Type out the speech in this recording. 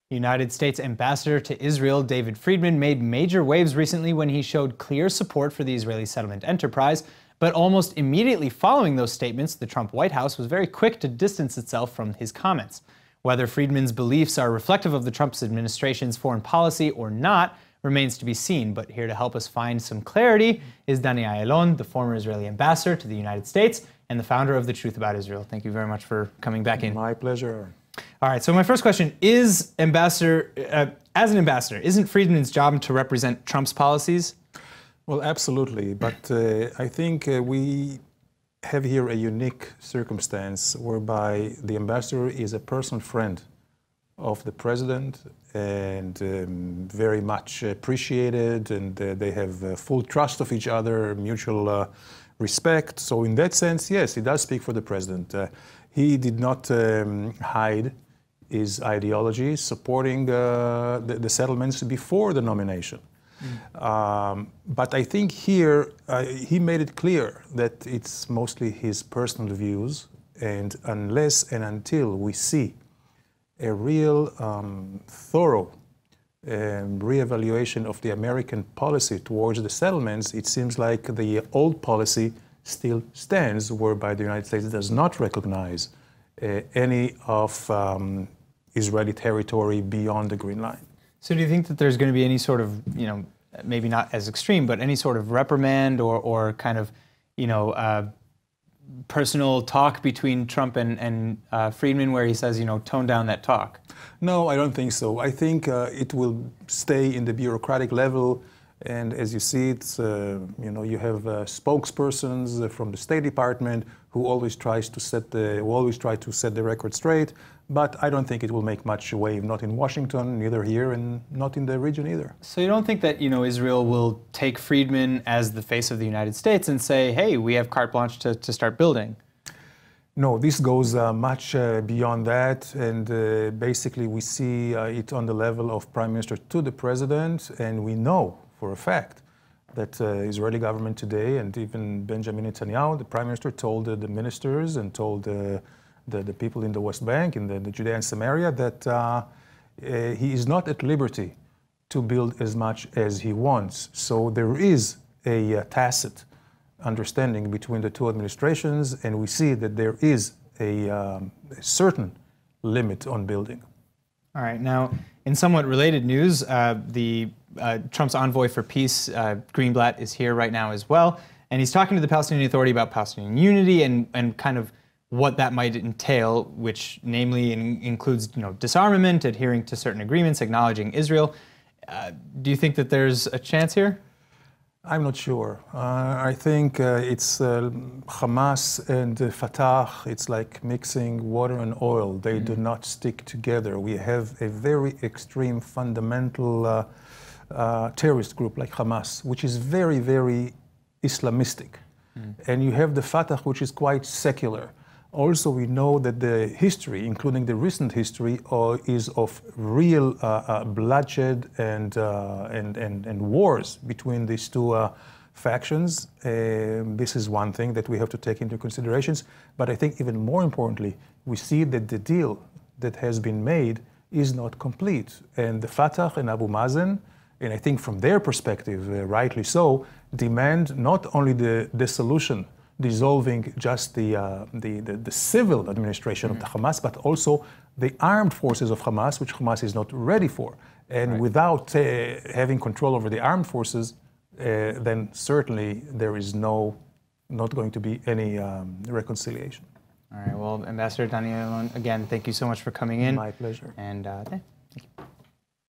United States Ambassador to Israel David Friendman made major waves recently when he showed clear support for the Israeli settlement enterprise, but almost immediately following those statements, the Trump White House was very quick to distance itself from his comments. Whether Friedman's beliefs are reflective of the Trump administration's foreign policy or not remains to be seen, but here to help us find some clarity is Dani Ayalon, the former Israeli ambassador to the United States and the founder of The Truth About Israel. Thank you very much for coming back in. My pleasure. All right, so my first question is, as an ambassador, isn't Friedman's job to represent Trump's policies? Well, absolutely, but I think we have here a unique circumstance whereby the ambassador is a personal friend of the president and very much appreciated, and they have full trust of each other, mutual respect. So in that sense, yes, he does speak for the president. He did not hide his ideology, supporting the settlements before the nomination. But I think here he made it clear that it's mostly his personal views, and unless and until we see a real thorough reevaluation of the American policy towards the settlements, it seems like the old policy still stands, whereby the United States does not recognize any of Israeli territory beyond the Green Line. So do you think that there's going to be any sort of, maybe not as extreme, but any sort of reprimand or kind of, personal talk between Trump and Friedman where he says, tone down that talk? No, I don't think so. I think it will stay in the bureaucratic level. And as you see, it's, you have spokespersons from the State Department who always try to set the record straight. But I don't think it will make much wave, not in Washington, neither here, and not in the region either. So you don't think that, Israel will take Friedman as the face of the United States and say, hey, we have carte blanche to start building? No, this goes much beyond that, and basically we see it on the level of Prime Minister to the President, and we know for a fact that Israeli government today, and even Benjamin Netanyahu, the Prime Minister, told the ministers and told the people in the West Bank, in the Judea and Samaria, that he is not at liberty to build as much as he wants. So there is a tacit understanding between the two administrations, and we see that there is a certain limit on building. All right. Now, in somewhat related news, Trump's envoy for peace, Greenblatt, is here right now as well, and he's talking to the Palestinian Authority about Palestinian unity and kind of what that might entail, which namely includes disarmament, adhering to certain agreements, acknowledging Israel. Do you think that there's a chance here? I'm not sure. I think it's Hamas and Fatah, it's like mixing water and oil. They do not stick together. We have a very extreme fundamental terrorist group like Hamas, which is very, very Islamistic. And you have the Fatah, which is quite secular. Also, we know that the history, including the recent history, is of real bloodshed and wars between these two factions. This is one thing that we have to take into considerations. But I think even more importantly, we see that the deal that has been made is not complete. And the Fatah and Abu Mazen, and I think from their perspective, rightly so, demand not only the dissolution, dissolving just the civil administration of the Hamas, but also the armed forces of Hamas, which Hamas is not ready for. And without having control over the armed forces, then certainly there is not going to be any reconciliation. All right. Well, Ambassador Dani Ayalon, again, thank you so much for coming in. My pleasure. And